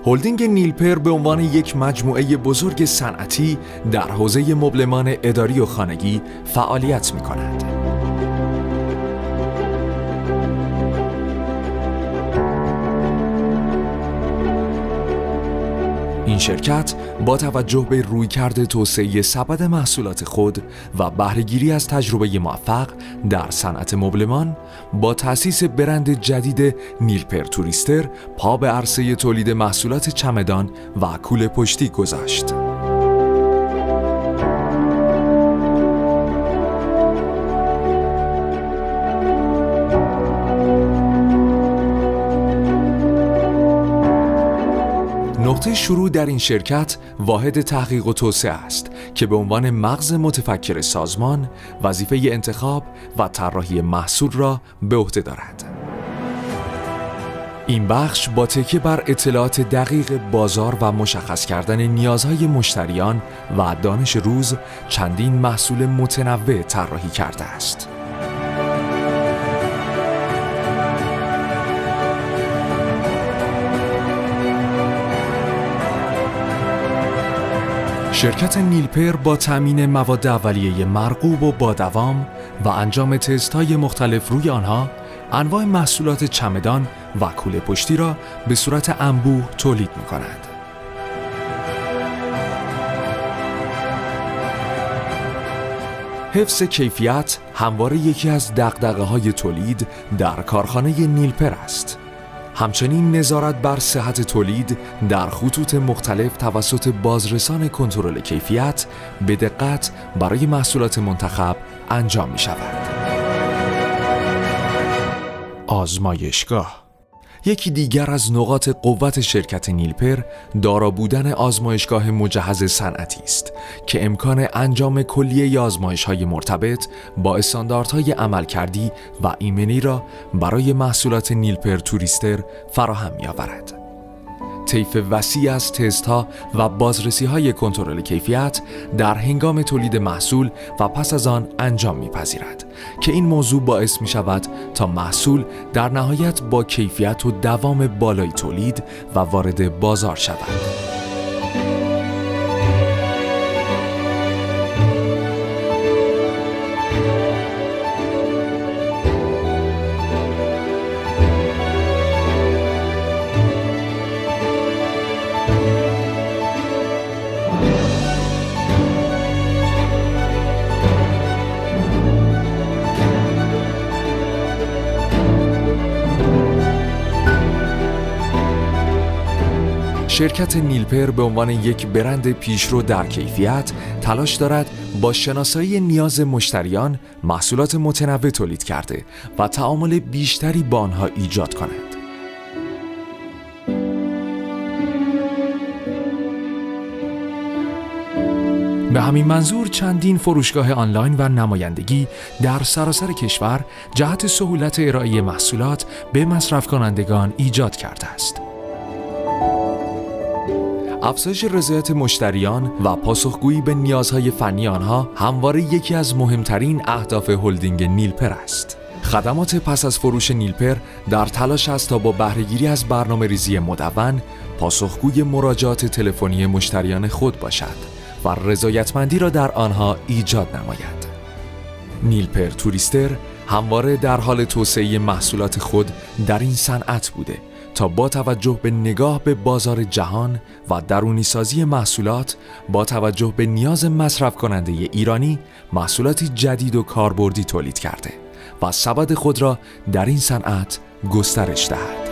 هلدینگ نیلپر به عنوان یک مجموعه بزرگ صنعتی در حوزه مبلمان اداری و خانگی فعالیت می‌کند. این شرکت با توجه به رویکرد توسعه سبد محصولات خود و بهره‌گیری از تجربه موفق در صنعت مبلمان با تأسیس برند جدید نیلپر توریستر پا به عرصه تولید محصولات چمدان و کوله پشتی گذاشت. نقطه شروع در این شرکت واحد تحقیق و توسعه است که به عنوان مغز متفکر سازمان وظیفه انتخاب و طراحی محصول را به عهده دارد. این بخش با تکیه بر اطلاعات دقیق بازار و مشخص کردن نیازهای مشتریان و دانش روز چندین محصول متنوع طراحی کرده است. شرکت نیلپر با تامین مواد اولیه مرغوب و با دوام و انجام تست‌های مختلف روی آنها انواع محصولات چمدان و کوله پشتی را به صورت انبوه تولید می‌کند. حفظ کیفیت همواره یکی از دغدغه‌های تولید در کارخانه نیلپر است. همچنین نظارت بر صحت تولید در خطوط مختلف توسط بازرسان کنترل کیفیت به دقت برای محصولات منتخب انجام می شود. آزمایشگاه یکی دیگر از نقاط قوت شرکت نیلپر دارا بودن آزمایشگاه مجهز صنعتی است که امکان انجام کلیه آزمایش‌های مرتبط با استانداردهای عملکردی و ایمنی را برای محصولات نیلپر توریستر فراهم می‌آورد. طیف وسیع از تست‌ها و بازرسی‌های کنترل کیفیت در هنگام تولید محصول و پس از آن انجام می‌پذیرد که این موضوع باعث می‌شود تا محصول در نهایت با کیفیت و دوام بالای تولید و وارد بازار شود. شرکت نیلپر به عنوان یک برند پیشرو در کیفیت تلاش دارد با شناسایی نیاز مشتریان محصولات متنوع تولید کرده و تعامل بیشتری با آنها ایجاد کند. به همین منظور چندین فروشگاه آنلاین و نمایندگی در سراسر کشور جهت سهولت ارائه محصولات به مصرف کنندگان ایجاد کرده است. افزایش رضایت مشتریان و پاسخگویی به نیازهای فنی آنها همواره یکی از مهمترین اهداف هلدینگ نیلپر است. خدمات پس از فروش نیلپر در تلاش است تا با بهره‌گیری از برنامه‌ریزی مدون پاسخگوی مراجعات تلفنی مشتریان خود باشد و رضایتمندی را در آنها ایجاد نماید. نیلپر توریستر همواره در حال توسعه محصولات خود در این صنعت بوده تا با توجه به نگاه به بازار جهان و درونی سازی محصولات با توجه به نیاز مصرف کننده ایرانی محصولاتی جدید و کاربردی تولید کرده و سبد خود را در این صنعت گسترش دهد.